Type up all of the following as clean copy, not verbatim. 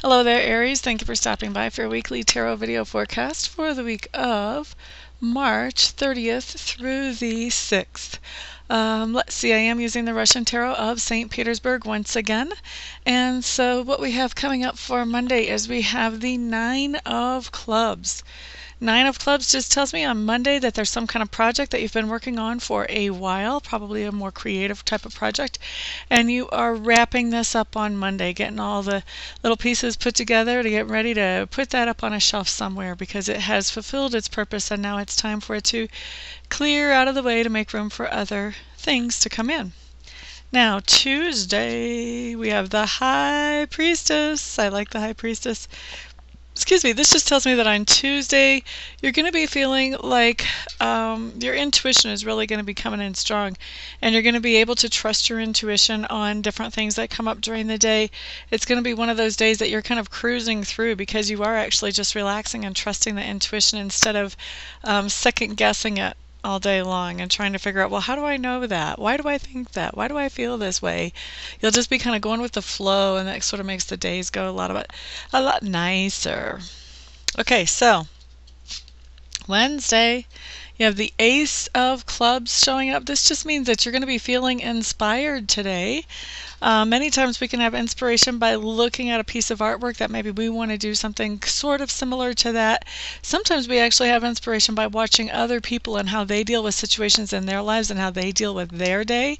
Hello there, Aries. Thank you for stopping by for your weekly tarot video forecast for the week of March 30th through the 6th. Let's see, I am using the Russian Tarot of St. Petersburg once again. And so what we have coming up for Monday is we have the Nine of Clubs. Nine of Clubs just tells me on Monday that there's some kind of project that you've been working on for a while, probably a more creative type of project, and you are wrapping this up on Monday, getting all the little pieces put together to get ready to put that up on a shelf somewhere because it has fulfilled its purpose and now it's time for it to clear out of the way to make room for other things to come in. Now, Tuesday, we have the High Priestess. I like the High Priestess. Excuse me, this just tells me that on Tuesday, you're going to be feeling like your intuition is really going to be coming in strong, and you're going to be able to trust your intuition on different things that come up during the day. It's going to be one of those days that you're kind of cruising through because you are actually just relaxing and trusting the intuition instead of second guessing it all day long and trying to figure out, well, how do I know that? Why do I think that? Why do I feel this way? You'll just be kind of going with the flow, and that sort of makes the days go a lot nicer. Okay, so Wednesday, you have the Ace of Clubs showing up. This just means that you're going to be feeling inspired today. Many times we can have inspiration by looking at a piece of artwork that maybe we want to do something sort of similar to that. Sometimes we actually have inspiration by watching other people and how they deal with situations in their lives and how they deal with their day.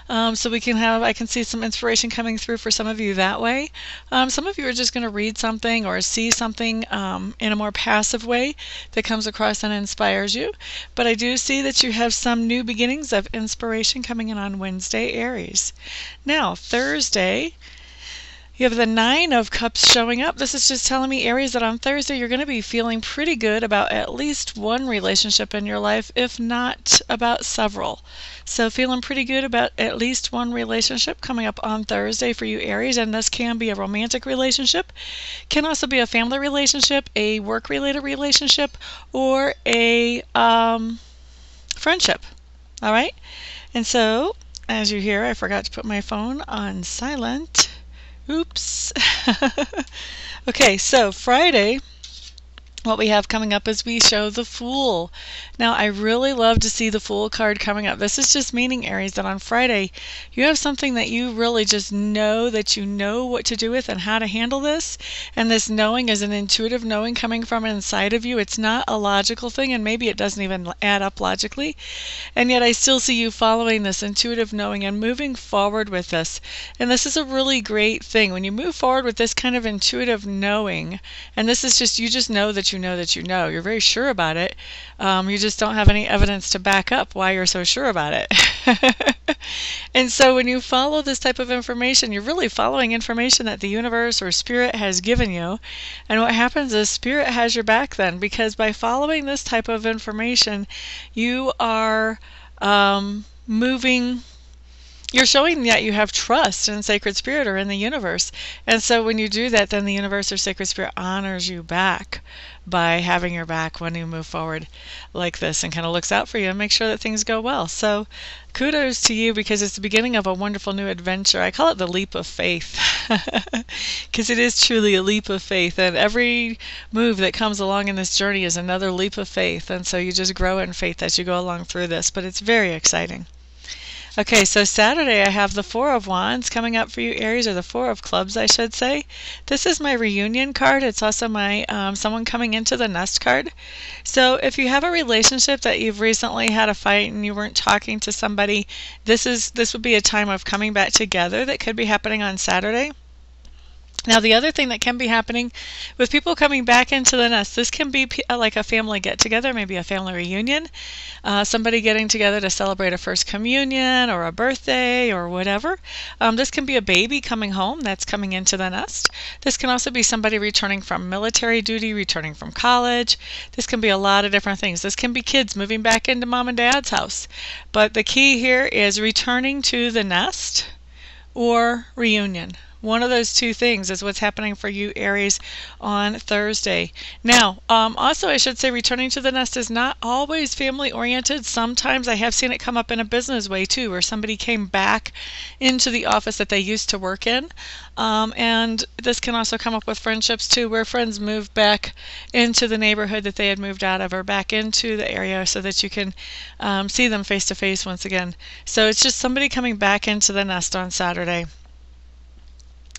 So I can see some inspiration coming through for some of you that way. Some of you are just going to read something or see something in a more passive way that comes across and inspires you. But I do see that you have some new beginnings of inspiration coming in on Wednesday, Aries. Now, Thursday, you have the Nine of Cups showing up. This is just telling me, Aries, that on Thursday you're going to be feeling pretty good about at least one relationship in your life, if not about several. So feeling pretty good about at least one relationship coming up on Thursday for you, Aries, and this can be a romantic relationship, can also be a family relationship, a work-related relationship, or a friendship. All right? And so, as you hear, I forgot to put my phone on silent. Oops. Okay, so Friday, what we have coming up is we show the Fool. Now, I really love to see the Fool card coming up. This is just meaning, Aries, that on Friday, you have something that you really just know that you know what to do with and how to handle this. And this knowing is an intuitive knowing coming from inside of you. It's not a logical thing, and maybe it doesn't even add up logically. And yet I still see you following this intuitive knowing and moving forward with this. And this is a really great thing. When you move forward with this kind of intuitive knowing, and this is just, you just know that you know that you know. You're very sure about it. You just don't have any evidence to back up why you're so sure about it. And so when you follow this type of information, you're really following information that the universe or spirit has given you. And what happens is spirit has your back then, because by following this type of information, you are you're showing that you have trust in sacred spirit or in the universe. And so when you do that, then the universe or sacred spirit honors you back by having your back when you move forward like this and kind of looks out for you and makes sure that things go well. So kudos to you, because it's the beginning of a wonderful new adventure. I call it the leap of faith because it is truly a leap of faith, and every move that comes along in this journey is another leap of faith. And so you just grow in faith as you go along through this, but it's very exciting. Okay, so Saturday I have the Four of Wands coming up for you, Aries, or the Four of Clubs, I should say. This is my reunion card. It's also my someone coming into the nest card. So if you have a relationship that you've recently had a fight and you weren't talking to somebody, this would be a time of coming back together that could be happening on Saturday. Now, the other thing that can be happening with people coming back into the nest, this can be like a family get-together, maybe a family reunion, somebody getting together to celebrate a first communion or a birthday or whatever. This can be a baby coming home that's coming into the nest. This can also be somebody returning from military duty, returning from college. This can be a lot of different things. This can be kids moving back into mom and dad's house. But the key here is returning to the nest or reunion. One of those two things is what's happening for you, Aries, on Thursday. Now, also I should say returning to the nest is not always family oriented. Sometimes I have seen it come up in a business way too, where somebody came back into the office that they used to work in. And this can also come up with friendships too, where friends move back into the neighborhood that they had moved out of, or back into the area so that you can see them face to face once again. So it's just somebody coming back into the nest on Saturday.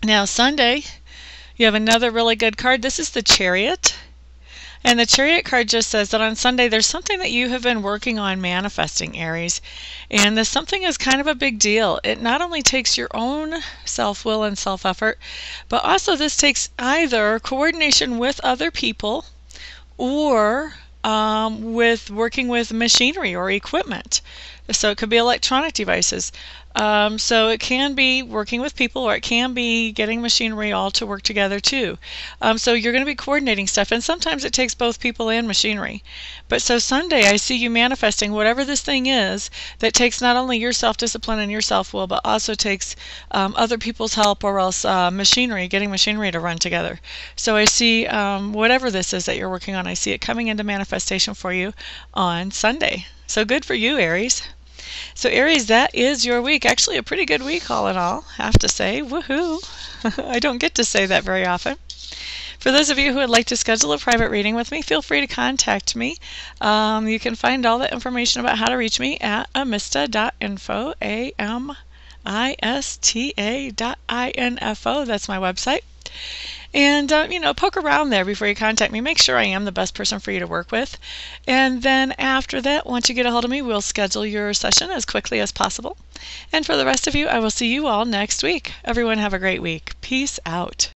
Now Sunday, you have another really good card. This is the Chariot. And the Chariot card just says that on Sunday there's something that you have been working on manifesting, Aries. And this something is kind of a big deal. It not only takes your own self-will and self-effort, but also this takes either coordination with other people or with working with machinery or equipment. So it could be electronic devices. So it can be working with people, or it can be getting machinery all to work together too. So you're going to be coordinating stuff, and sometimes it takes both people and machinery. But so Sunday I see you manifesting whatever this thing is that takes not only your self-discipline and your self-will, but also takes other people's help, or else machinery, getting machinery to run together. So I see whatever this is that you're working on, I see it coming into manifestation for you on Sunday. So good for you, Aries. So Aries, that is your week. Actually a pretty good week all in all, I have to say. Woohoo! I don't get to say that very often. For those of you who would like to schedule a private reading with me, feel free to contact me. You can find all the information about how to reach me at amista.info, amista.info. That's my website. And, poke around there before you contact me. Make sure I am the best person for you to work with. And then after that, once you get a hold of me, we'll schedule your session as quickly as possible. And for the rest of you, I will see you all next week. Everyone have a great week. Peace out.